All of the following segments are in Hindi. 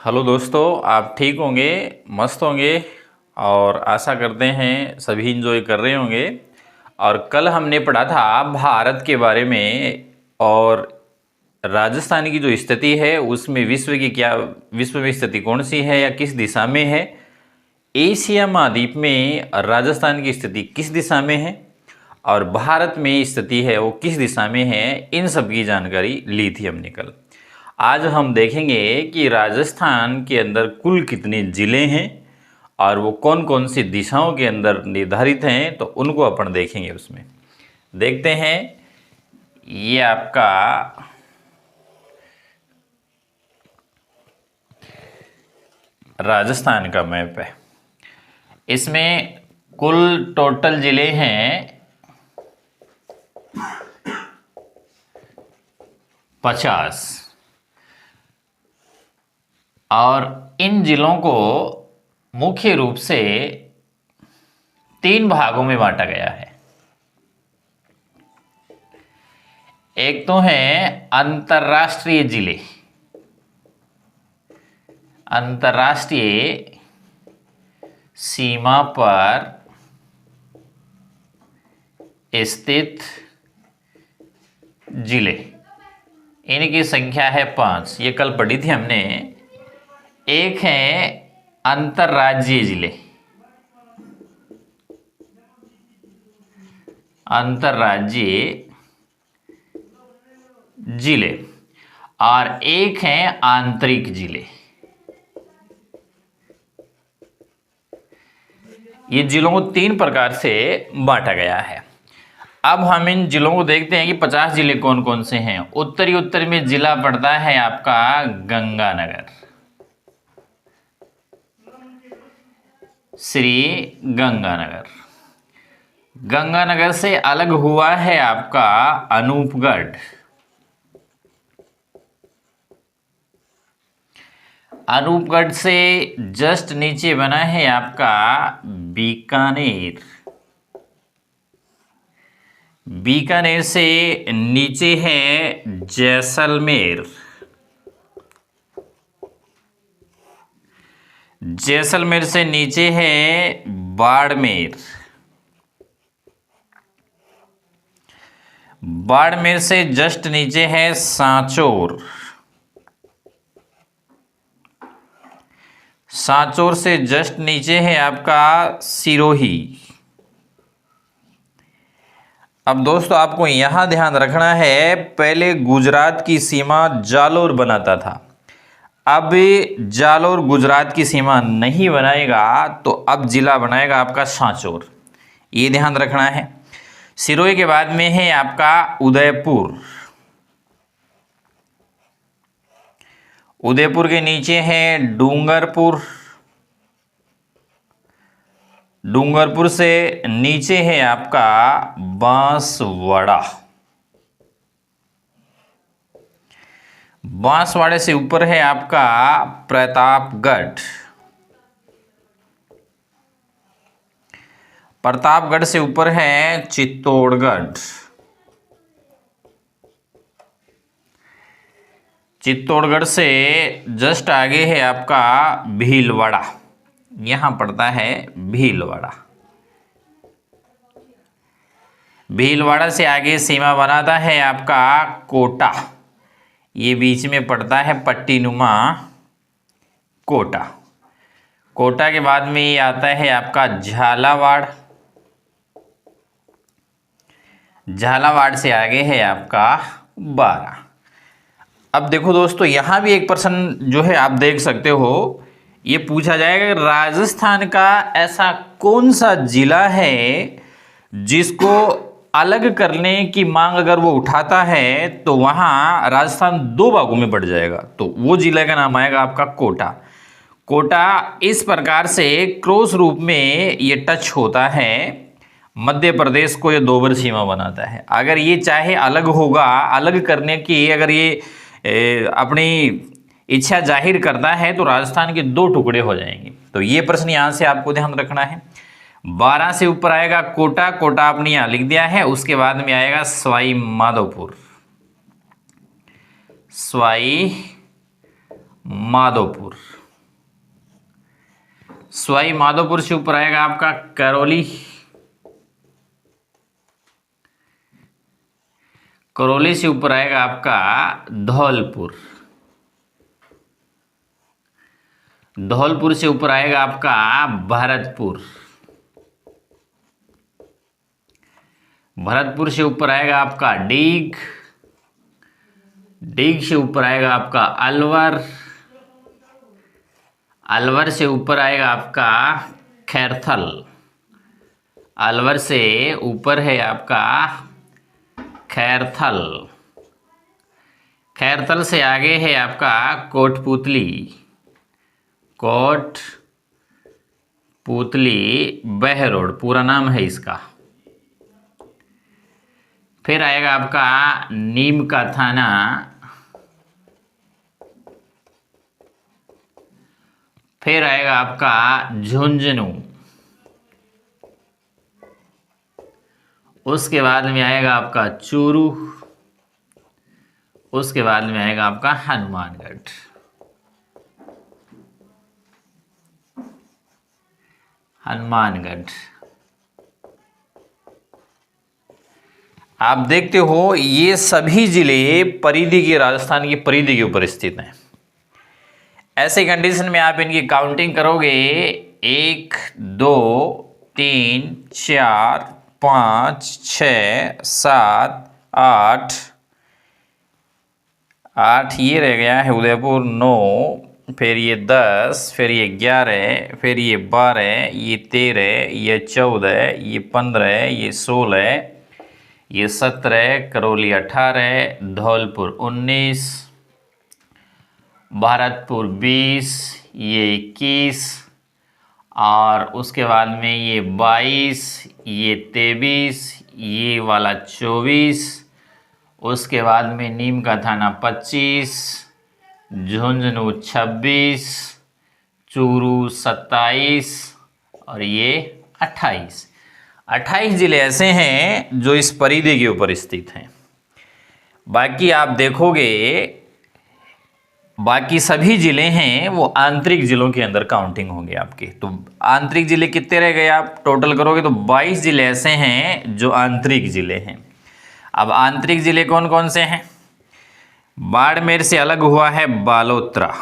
हेलो दोस्तों, आप ठीक होंगे, मस्त होंगे और आशा करते हैं सभी इंजॉय कर रहे होंगे। और कल हमने पढ़ा था भारत के बारे में और राजस्थान की जो स्थिति है उसमें विश्व में स्थिति कौन सी है या किस दिशा में है। एशिया महाद्वीप में राजस्थान की स्थिति किस दिशा में है और भारत में स्थिति है वो किस दिशा में है, इन सब की जानकारी ली थी हमने कल। आज हम देखेंगे कि राजस्थान के अंदर कुल कितने ज़िले हैं और वो कौन कौन सी दिशाओं के अंदर निर्धारित हैं, तो उनको अपन देखेंगे। उसमें देखते हैं, ये आपका राजस्थान का मैप है। इसमें कुल टोटल ज़िले हैं 50 और इन जिलों को मुख्य रूप से 3 भागों में बांटा गया है। एक तो है अंतर्राष्ट्रीय जिले, अंतर्राष्ट्रीय सीमा पर स्थित जिले, इनकी संख्या है 5। ये कल पढ़ी थी हमने। एक है अंतर्राज्यीय जिले, अंतर्राज्यीय जिले, और एक है आंतरिक जिले। ये जिलों को 3 प्रकार से बांटा गया है। अब हम इन जिलों को देखते हैं कि 50 जिले कौन कौन से हैं। उत्तर में जिला पड़ता है आपका गंगानगर, श्री गंगानगर। गंगानगर से अलग हुआ है आपका अनूपगढ़, अनूपगढ़ से जस्ट नीचे बना है आपका बीकानेर, बीकानेर से नीचे है जैसलमेर, जैसलमेर से नीचे है बाड़मेर, बाड़मेर से जस्ट नीचे है सांचौर, सांचौर से जस्ट नीचे है आपका सिरोही। अब दोस्तों आपको यहां ध्यान रखना है, पहले गुजरात की सीमा जालोर बनाता था, अब जालोर गुजरात की सीमा नहीं बनाएगा, तो अब जिला बनाएगा आपका सांचौर। ये ध्यान रखना है। सिरोही के बाद में है आपका उदयपुर, उदयपुर के नीचे है डूंगरपुर, डूंगरपुर से नीचे है आपका बांसवाड़ा, बांसवाड़े से ऊपर है आपका प्रतापगढ़, प्रतापगढ़ से ऊपर है चित्तौड़गढ़, चित्तौड़गढ़ से जस्ट आगे है आपका भीलवाड़ा, यहां पड़ता है भीलवाड़ा। भीलवाड़ा से आगे सीमा बनाता है आपका कोटा, ये बीच में पड़ता है पट्टीनुमा कोटा। कोटा के बाद में ये आता है आपका झालावाड़, झालावाड़ से आगे है आपका बारा। अब देखो दोस्तों, यहां भी एक प्रश्न जो है आप देख सकते हो, ये पूछा जाएगा राजस्थान का ऐसा कौन सा जिला है जिसको अलग करने की मांग अगर वो उठाता है तो वहां राजस्थान 2 भागों में बढ़ जाएगा, तो वो जिले का नाम आएगा आपका कोटा। कोटा इस प्रकार से क्रॉस रूप में ये टच होता है मध्य प्रदेश को, ये 2 सीमा बनाता है। अगर ये चाहे अलग होगा, अलग करने की अगर ये अपनी इच्छा जाहिर करता है तो राजस्थान के 2 टुकड़े हो जाएंगे। तो ये प्रश्न यहां से आपको ध्यान रखना है। 12 से ऊपर आएगा कोटा, कोटा आपने यहां लिख दिया है। उसके बाद में आएगा सवाई माधोपुर, सवाई माधोपुर। सवाई माधोपुर से ऊपर आएगा आपका करौली, करौली से ऊपर आएगा आपका धौलपुर, धौलपुर से ऊपर आएगा आपका भरतपुर, भरतपुर से ऊपर आएगा आपका डीग, डीग से ऊपर आएगा आपका अलवर, अलवर से ऊपर आएगा आपका खैरथल, अलवर से ऊपर है आपका खैरथल, खैरथल से आगे है आपका कोटपुतली, कोटपुतली बहरोड पूरा नाम है इसका। फिर आएगा आपका नीम का थाना, फिर आएगा आपका झुंझुनू, उसके बाद में आएगा आपका चूरू, उसके बाद में आएगा आपका हनुमानगढ़। हनुमानगढ़ आप देखते हो ये सभी जिले परिधि की, राजस्थान की परिधि के ऊपर स्थित हैं। ऐसे कंडीशन में आप इनकी काउंटिंग करोगे 1 2 3 4 5 6 7 8, 8 ये रह गया है उदयपुर, 9, फिर ये 10, फिर ये 11, फिर ये 12, ये 13, ये 14, ये 15, ये 16, ये 17, करौली 18, धौलपुर 19, भरतपुर 20, ये 21, और उसके बाद में ये 22, ये 23, ये वाला 24, उसके बाद में नीम का थाना 25, झुंझुनू 26, चूरू 27 और ये 28। 28 जिले ऐसे हैं जो इस परिधि के ऊपर स्थित हैं। बाकी आप देखोगे बाकी सभी जिले हैं वो आंतरिक जिलों के अंदर काउंटिंग होंगे आपके। तो आंतरिक जिले कितने रह गए, आप टोटल करोगे तो 22 जिले ऐसे हैं जो आंतरिक जिले हैं। अब आंतरिक जिले कौन कौन से हैं? बाड़मेर से अलग हुआ है बालोतरा,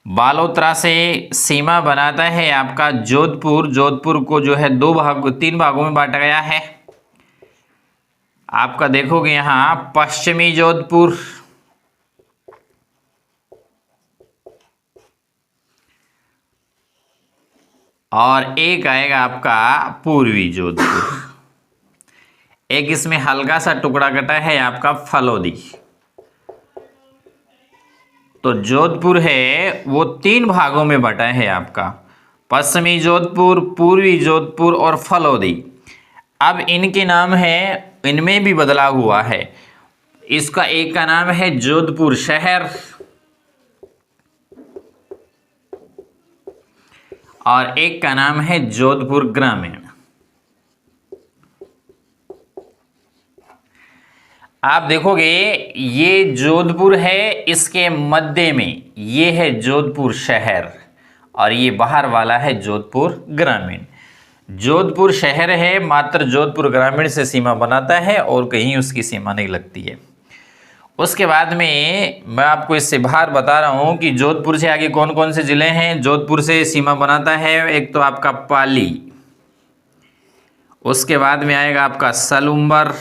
बालोतरा से सीमा बनाता है आपका जोधपुर। जोधपुर को जो है 3 भागों में बांटा गया है। आपका देखोगे यहां पश्चिमी जोधपुर, और एक आएगा आपका पूर्वी जोधपुर। एक इसमें हल्का सा टुकड़ा कटा है आपका फलोदी। तो जोधपुर है वो 3 भागों में बटा है आपका, पश्चिमी जोधपुर, पूर्वी जोधपुर और फलोदी। अब इनके नाम है, इनमें भी बदला हुआ है। इसका एक का नाम है जोधपुर शहर और एक का नाम है जोधपुर ग्रामीण। आप देखोगे ये जोधपुर है, इसके मध्य में ये है जोधपुर शहर और ये बाहर वाला है जोधपुर ग्रामीण। जोधपुर शहर है मात्र जोधपुर ग्रामीण से सीमा बनाता है और कहीं उसकी सीमा नहीं लगती है। उसके बाद में मैं आपको इससे बाहर बता रहा हूं कि जोधपुर से आगे कौन कौन से जिले हैं। जोधपुर से सीमा बनाता है एक तो आपका पाली, उसके बाद में आएगा आपका सलूम्बर,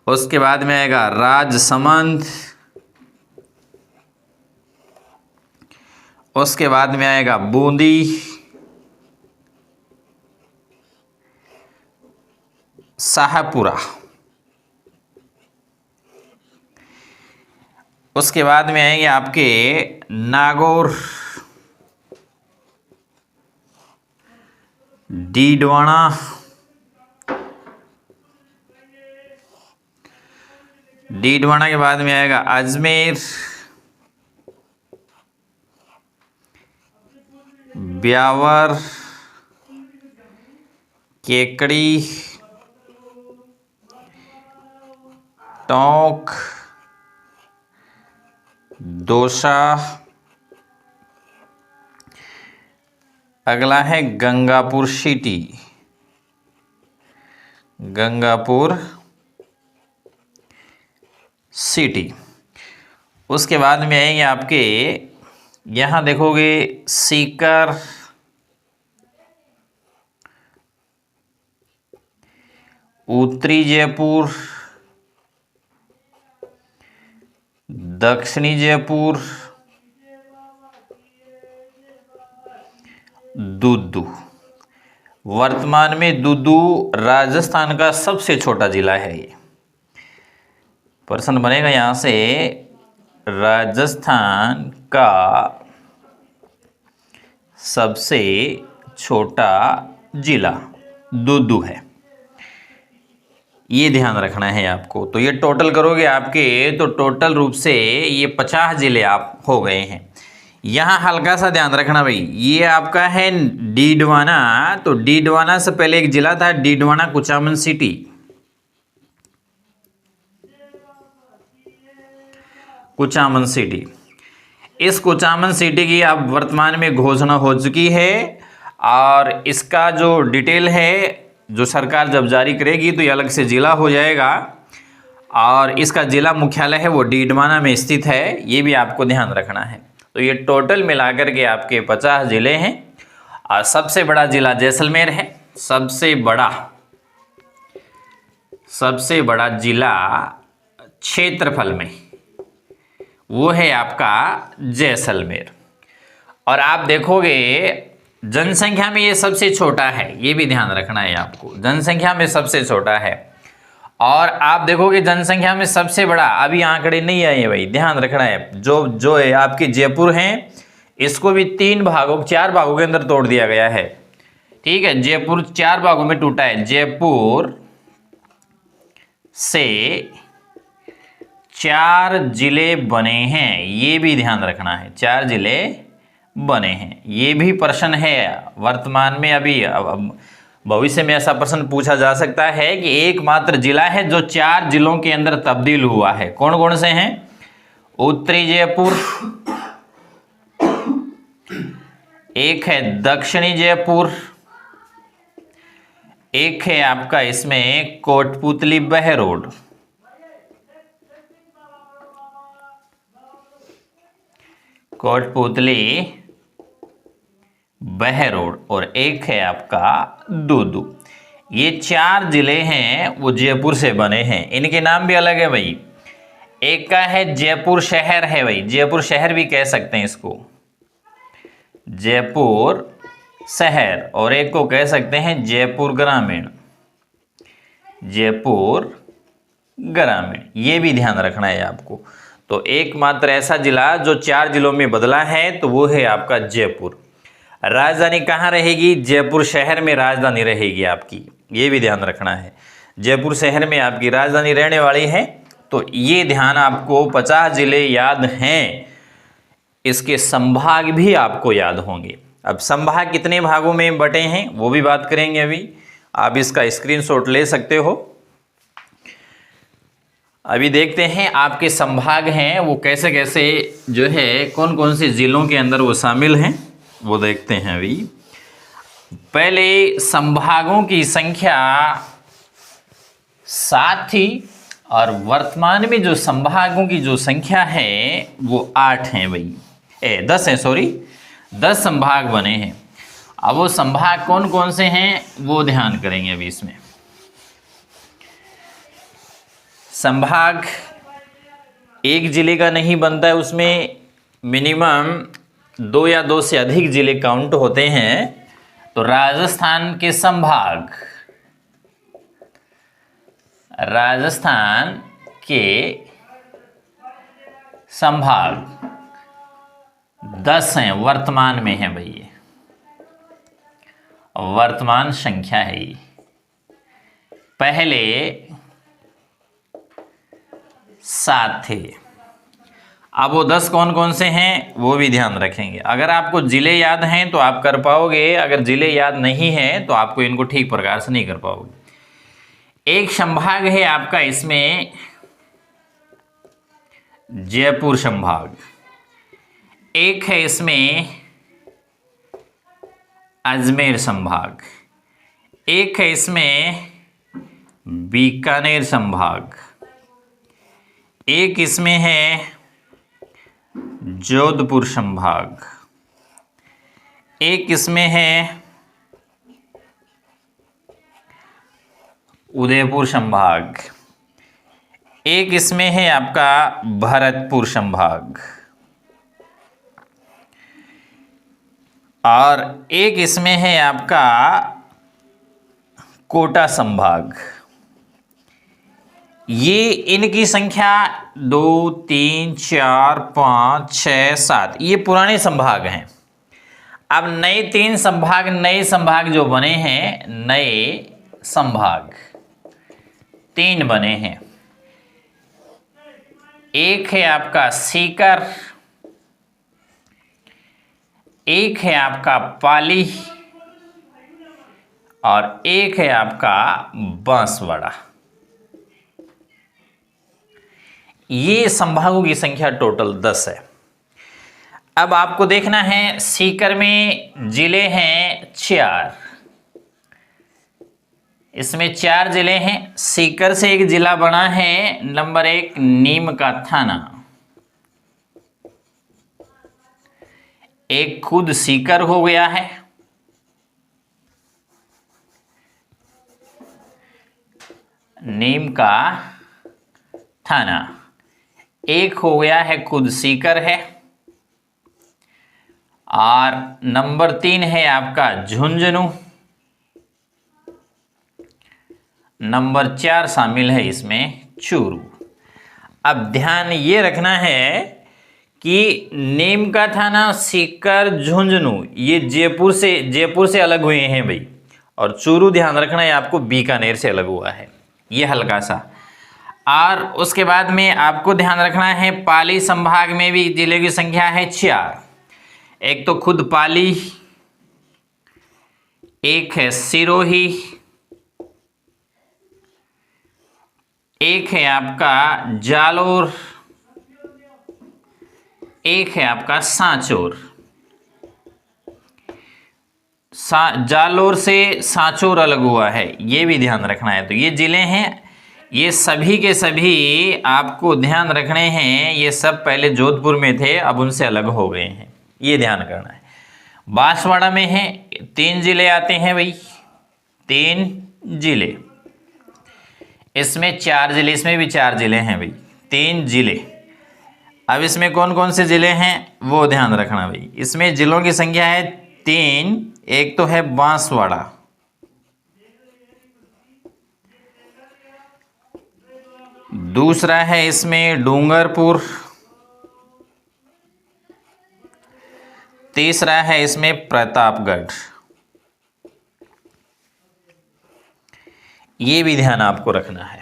उसके बाद में आएगा राजसमंद, उसके बाद में आएगा बूंदी, शाहपुरा, उसके बाद में आएंगे आपके नागौर, डीडवाना, डीडवाना के बाद में आएगा अजमेर, ब्यावर, केकड़ी, टोंक, दौसा, अगला है गंगापुर सिटी, गंगापुर सिटी। उसके बाद में आएंगे आपके, यहां देखोगे सीकर, उत्तरी जयपुर, दक्षिणी जयपुर, दूदू। वर्तमान में दूदू राजस्थान का सबसे छोटा जिला है। ये प्रश्न बनेगा यहां से, राजस्थान का सबसे छोटा जिला दूदू है, ये ध्यान रखना है आपको। तो ये टोटल करोगे आपके, तो टोटल रूप से ये 50 जिले आप हो गए हैं। यहाँ हल्का सा ध्यान रखना भाई, ये आपका है डीडवाना। तो डीडवाना से पहले एक जिला था डीडवाना कुचामन सिटी, कुचामन सिटी। इस कुचामन सिटी की अब वर्तमान में घोषणा हो चुकी है, और इसका जो डिटेल है जो सरकार जब जारी करेगी तो ये अलग से जिला हो जाएगा, और इसका जिला मुख्यालय है वो डीडवाना में स्थित है, ये भी आपको ध्यान रखना है। तो ये टोटल मिलाकर के आपके 50 जिले हैं, और सबसे बड़ा जिला जैसलमेर है। सबसे बड़ा जिला क्षेत्रफल में वो है आपका जैसलमेर। और आप देखोगे जनसंख्या में ये सबसे छोटा है, ये भी ध्यान रखना है आपको, जनसंख्या में सबसे छोटा है। और आप देखोगे जनसंख्या में सबसे बड़ा, अभी आंकड़े नहीं आए भाई, ध्यान रखना है। जो है आपके जयपुर हैं, इसको भी 4 भागों के अंदर तोड़ दिया गया है। ठीक है, जयपुर 4 भागों में टूटा है। जयपुर से 4 जिले बने हैं, ये भी ध्यान रखना है, 4 जिले बने हैं। ये भी प्रश्न है वर्तमान में, अभी भविष्य में ऐसा प्रश्न पूछा जा सकता है कि एकमात्र जिला है जो 4 जिलों के अंदर तब्दील हुआ है। कौन कौन से हैं? उत्तरी जयपुर, एक है दक्षिणी जयपुर, एक है आपका इसमें कोटपुतली बहरोड, कोटपुतली बहरोड, और एक है आपका दूदू। ये 4 जिले हैं वो जयपुर से बने हैं। इनके नाम भी अलग है भाई। एक का है जयपुर शहर है भाई, जयपुर शहर भी कह सकते हैं इसको, जयपुर शहर। और एक को कह सकते हैं जयपुर ग्रामीण, जयपुर ग्रामीण। ये भी ध्यान रखना है आपको। तो एकमात्र ऐसा जिला जो 4 जिलों में बदला है तो वो है आपका जयपुर। राजधानी कहाँ रहेगी? जयपुर शहर में राजधानी रहेगी आपकी, ये भी ध्यान रखना है। जयपुर शहर में आपकी राजधानी रहने वाली है। तो ये ध्यान आपको, 50 जिले याद हैं, इसके संभाग भी आपको याद होंगे। अब संभाग कितने भागों में बटे हैं वो भी बात करेंगे अभी। आप इसका स्क्रीनशॉट ले सकते हो। अभी देखते हैं आपके संभाग हैं वो कैसे कैसे जो है, कौन कौन से जिलों के अंदर वो शामिल हैं वो देखते हैं अभी। पहले संभागों की संख्या 7 थी, और वर्तमान में जो संभागों की जो संख्या है वो 8 हैं भाई, 10 है, सॉरी 10 संभाग बने हैं। अब वो संभाग कौन कौन से हैं वो ध्यान करेंगे अभी इसमें। संभाग एक जिले का नहीं बनता है, उसमें मिनिमम 2 या 2 से अधिक जिले काउंट होते हैं। तो राजस्थान के संभाग, राजस्थान के संभाग 10 हैं, वर्तमान में है भाई, ये वर्तमान संख्या है ये। पहले 7 थे, अब वो 10 कौन कौन से हैं वो भी ध्यान रखेंगे। अगर आपको जिले याद हैं तो आप कर पाओगे, अगर जिले याद नहीं हैं तो आपको इनको ठीक प्रकार से नहीं कर पाओगे। एक संभाग है आपका इसमें जयपुर संभाग, एक है इसमें अजमेर संभाग, एक है इसमें बीकानेर संभाग, एक इसमें है जोधपुर संभाग, एक इसमें है उदयपुर संभाग, एक इसमें है आपका भरतपुर संभाग, और एक इसमें है आपका कोटा संभाग। ये इनकी संख्या 2, 3, 4, 5, 6, 7 ये पुराने संभाग हैं। अब नए 3 संभाग, नए संभाग जो बने हैं, नए संभाग 3 बने हैं। एक है आपका सीकर, एक है आपका पाली, और एक है आपका बांसवाड़ा। ये संभागों की संख्या टोटल 10 है। अब आपको देखना है सीकर में जिले हैं 4, इसमें 4 जिले हैं। सीकर से एक जिला बना है नंबर 1 नीम का थाना, एक खुद सीकर हो गया है, नीम का थाना, एक हो गया है खुद सीकर है, और नंबर 3 है आपका झुंझुनू, नंबर 4 शामिल है इसमें चूरू। अब ध्यान ये रखना है कि नीम का थाना, सीकर, झुंझुनू ये जयपुर से अलग हुए हैं भाई, और चूरू ध्यान रखना है आपको बीकानेर से अलग हुआ है, ये हल्का सा। और उसके बाद में आपको ध्यान रखना है पाली संभाग में भी जिले की संख्या है 4, एक तो खुद पाली, एक है सिरोही, एक है आपका जालोर, एक है आपका सांचौर। जालोर से सांचौर अलग हुआ है, ये भी ध्यान रखना है। तो ये जिले हैं, ये सभी के सभी आपको ध्यान रखने हैं। ये सब पहले जोधपुर में थे, अब उनसे अलग हो गए हैं, ये ध्यान करना है। बांसवाड़ा में है 3 जिले आते हैं भाई, 3 जिले, इसमें 4 जिले, इसमें भी 4 जिले हैं भाई, 3 जिले। अब इसमें कौन कौन से जिले हैं वो ध्यान रखना भाई। इसमें जिलों की संख्या है 3, एक तो है बांसवाड़ा, दूसरा है इसमें डूंगरपुर, तीसरा है इसमें प्रतापगढ़। ये भी ध्यान आपको रखना है।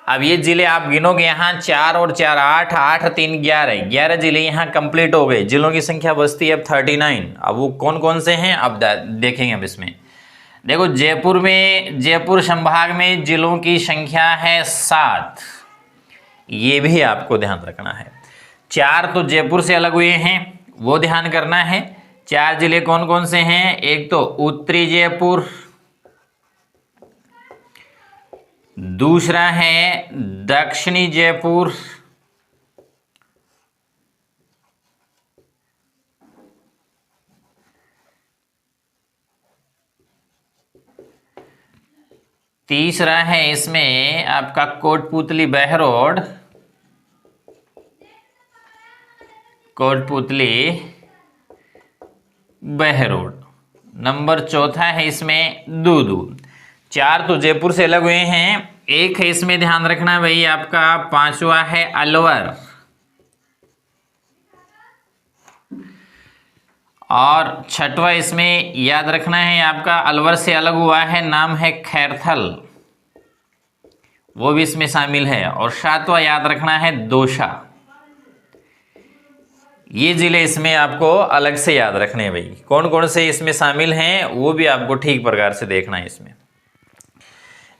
अब ये जिले आप गिनोगे, यहाँ 4 और 4 8, 8 3 11, 11 जिले यहाँ कंप्लीट हो गए। जिलों की संख्या बचती है अब 39। अब वो कौन कौन से हैं अब देखेंगे। अब इसमें देखो, जयपुर संभाग में जिलों की संख्या है 7, ये भी आपको ध्यान रखना है। 4 तो जयपुर से अलग हुए हैं, वो ध्यान करना है। 4 जिले कौन कौन से हैं, एक तो उत्तरी जयपुर, दूसरा है दक्षिणी जयपुर, तीसरा है इसमें आपका कोटपुतली बहरोड, नंबर 4 है इसमें दूदू। 4 तो जयपुर से अलग हुए हैं। एक है इसमें ध्यान रखना भाई आपका 5वां है अलवर, और 6वां इसमें याद रखना है आपका अलवर से अलग हुआ है, नाम है खैरथल, वो भी इसमें शामिल है। और 7वां याद रखना है दोसा। ये जिले इसमें आपको अलग से याद रखने हैं भाई, कौन कौन से इसमें शामिल हैं वो भी आपको ठीक प्रकार से देखना है। इसमें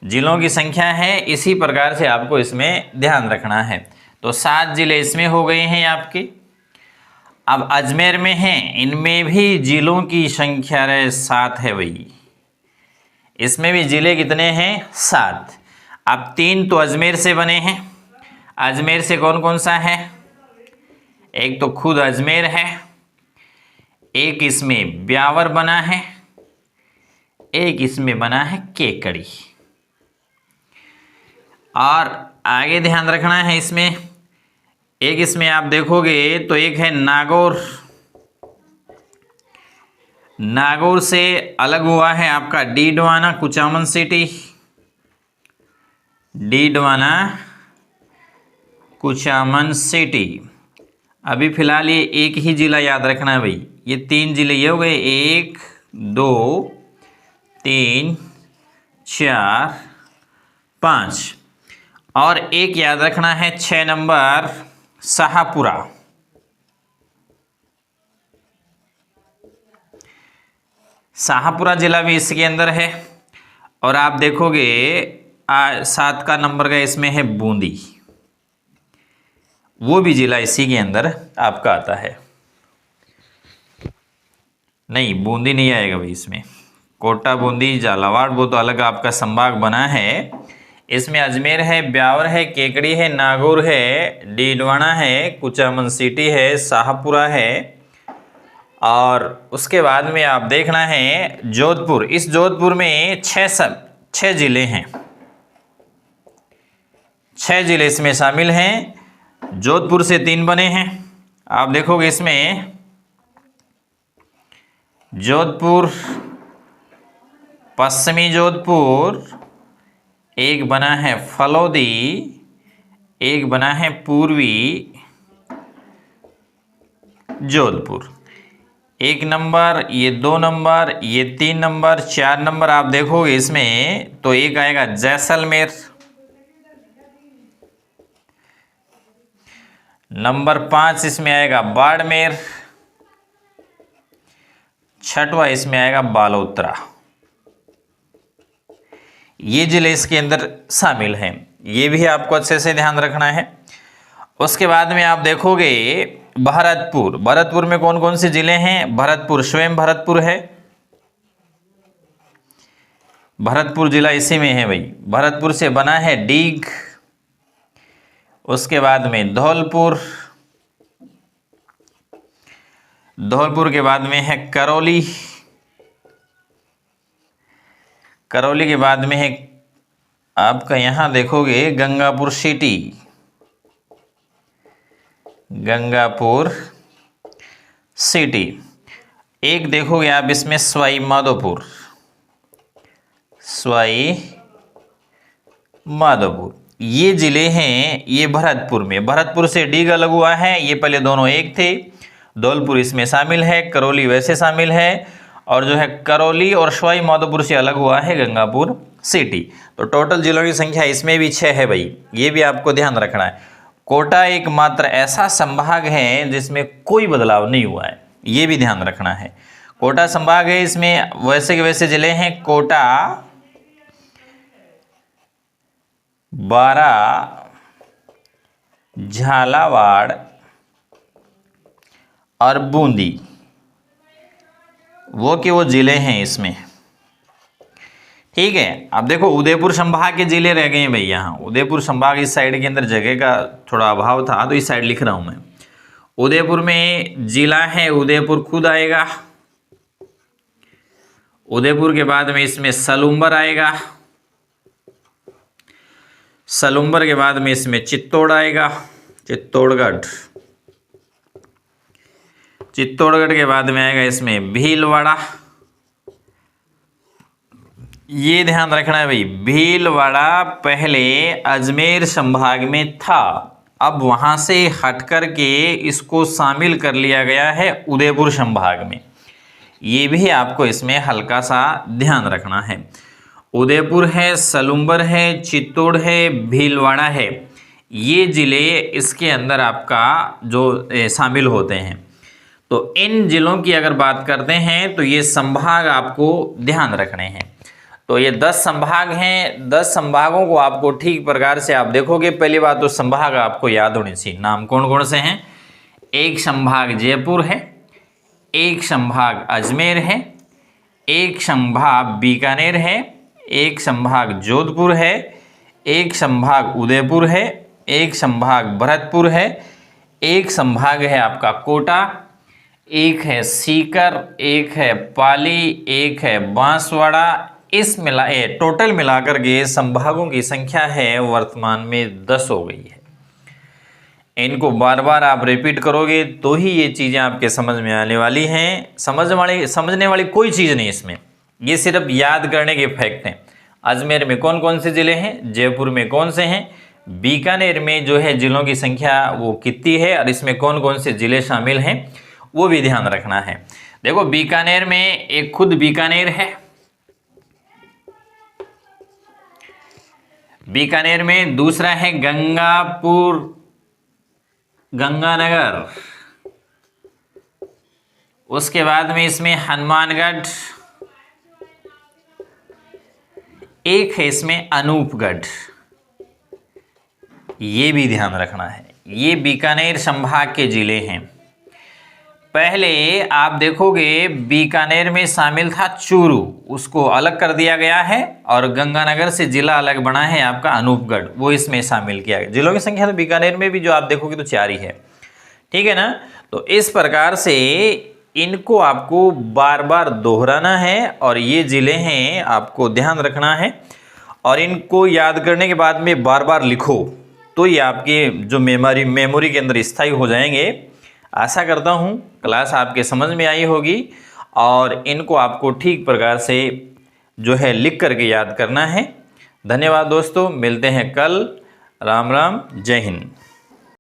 जिलों की संख्या है, इसी प्रकार से आपको इसमें ध्यान रखना है। तो 7 जिले इसमें हो गए हैं आपके। अब अजमेर में हैं, इनमें भी जिलों की संख्या 7 है भाई। इसमें भी जिले कितने हैं? 7। अब 3 तो अजमेर से बने हैं। अजमेर से कौन कौन सा है? एक तो खुद अजमेर है, एक इसमें ब्यावर बना है, एक इसमें बना है केकड़ी। और आगे ध्यान रखना है, इसमें एक इसमें आप देखोगे तो एक है नागौर। नागौर से अलग हुआ है आपका डीडवाना कुचामन सिटी। डीडवाना कुचामन सिटी। अभी फिलहाल ये एक ही जिला याद रखना है भाई। ये 3 जिले ये हो गए, 1 2 3 4 5। और एक याद रखना है 6 नंबर शाहपुरा। शाहपुरा जिला भी इसके अंदर है। और आप देखोगे 7 का नंबर का इसमें है बूंदी, वो भी जिला इसी के अंदर आपका आता है। नहीं, बूंदी नहीं आएगा भाई इसमें। कोटा, बूंदी, झालावाड़ वो तो अलग आपका संभाग बना है। इसमें अजमेर है, ब्यावर है, केकड़ी है, नागौर है, डीडवाना है, कुचामन सिटी है, शाहपुरा है। और उसके बाद में आप देखना है जोधपुर। इस जोधपुर में 6 जिले हैं। 6 जिले इसमें शामिल हैं। जोधपुर से 3 बने हैं। आप देखोगे इसमें जोधपुर, पश्चिमी जोधपुर, एक बना है फलौदी, एक बना है पूर्वी जोधपुर। 1 नंबर, ये 2 नंबर, ये 3 नंबर, 4 नंबर आप देखोगे इसमें तो एक आएगा जैसलमेर। नंबर 5 इसमें आएगा बाड़मेर। 6वां इसमें आएगा बालोतरा। ये जिले इसके अंदर शामिल हैं। ये भी आपको अच्छे से ध्यान रखना है। उसके बाद में आप देखोगे भरतपुर। भरतपुर में कौन कौन से जिले हैं? भरतपुर, स्वयं भरतपुर है। भरतपुर जिला इसी में है भाई। भरतपुर से बना है डीग। उसके बाद में धौलपुर। धौलपुर के बाद में है करौली। करौली के बाद में है आपका यहां देखोगे गंगापुर सिटी। गंगापुर सिटी। एक देखोगे आप इसमें सवाई माधोपुर। सवाई माधोपुर। ये जिले हैं, ये भरतपुर में। भरतपुर से डीग अलग हुआ है। ये पहले दोनों एक थे। धौलपुर इसमें शामिल है, करौली वैसे शामिल है। और जो है करौली और सवाई माधोपुर से अलग हुआ है गंगापुर सिटी। तो टोटल जिलों की संख्या इसमें भी 6 है भाई। ये भी आपको ध्यान रखना है। कोटा एकमात्र ऐसा संभाग है जिसमें कोई बदलाव नहीं हुआ है, ये भी ध्यान रखना है। कोटा संभाग है, इसमें वैसे के वैसे जिले हैं कोटा, बारा, झालावाड़ और बूंदी, वो के वो जिले हैं इसमें। ठीक है। अब देखो उदयपुर संभाग के जिले रह गए हैं भाई। यहाँ उदयपुर संभाग इस साइड के अंदर जगह का थोड़ा अभाव था तो इस साइड लिख रहा हूं मैं। उदयपुर में जिला है उदयपुर खुद आएगा। उदयपुर के बाद में इसमें सलूम्बर आएगा। सलूम्बर के बाद में इसमें चित्तौड़ आएगा, चित्तौड़गढ़। चित्तौड़गढ़ के बाद में आएगा इसमें भीलवाड़ा। ये ध्यान रखना है भाई, भीलवाड़ा पहले अजमेर संभाग में था, अब वहां से हट कर के इसको शामिल कर लिया गया है उदयपुर संभाग में। ये भी आपको इसमें हल्का सा ध्यान रखना है। उदयपुर है, सलूम्बर है, चित्तौड़ है, भीलवाड़ा है, ये जिले इसके अंदर आपका जो शामिल होते हैं। तो इन जिलों की अगर बात करते हैं तो ये संभाग आपको ध्यान रखने हैं। तो ये 10 संभाग हैं। 10 संभागों को आपको ठीक प्रकार से आप देखोगे। पहली बात तो संभाग आपको याद होनी चाहिए। नाम कौन कौन से हैं? एक संभाग जयपुर है, एक संभाग अजमेर है, एक संभाग बीकानेर है, एक संभाग जोधपुर है, एक संभाग उदयपुर है, एक संभाग भरतपुर है, एक संभाग है आपका कोटा, एक है सीकर, एक है पाली, एक है बांसवाड़ा। टोटल मिलाकर के संभागों की संख्या है वर्तमान में 10 हो गई है। इनको बार बार आप रिपीट करोगे तो ही ये चीज़ें आपके समझ में आने वाली हैं। समझने वाली कोई चीज़ नहीं इसमें, ये सिर्फ याद करने के फैक्ट हैं। अजमेर में कौन कौन से ज़िले हैं, जयपुर में कौन से हैं, बीकानेर में जो है ज़िलों की संख्या वो कितनी है और इसमें कौन कौन से ज़िले शामिल हैं वो भी ध्यान रखना है। देखो बीकानेर में एक खुद बीकानेर है, बीकानेर में दूसरा है गंगानगर, उसके बाद में इसमें हनुमानगढ़, एक है इसमें अनूपगढ़। ये भी ध्यान रखना है, ये बीकानेर संभाग के जिले हैं। पहले आप देखोगे बीकानेर में शामिल था चूरू, उसको अलग कर दिया गया है और गंगानगर से जिला अलग बना है आपका अनूपगढ़, वो इसमें शामिल किया गया। जिलों की संख्या तो बीकानेर में भी जो आप देखोगे तो 4 ही है, ठीक है ना। तो इस प्रकार से इनको आपको बार बार दोहराना है और ये जिले हैं आपको ध्यान रखना है और इनको याद करने के बाद में बार बार लिखो तो ये आपके जो मेमोरी के अंदर स्थायी हो जाएंगे। आशा करता हूँ क्लास आपके समझ में आई होगी और इनको आपको ठीक प्रकार से जो है लिख करके याद करना है। धन्यवाद दोस्तों, मिलते हैं कल। राम राम, जय हिंद।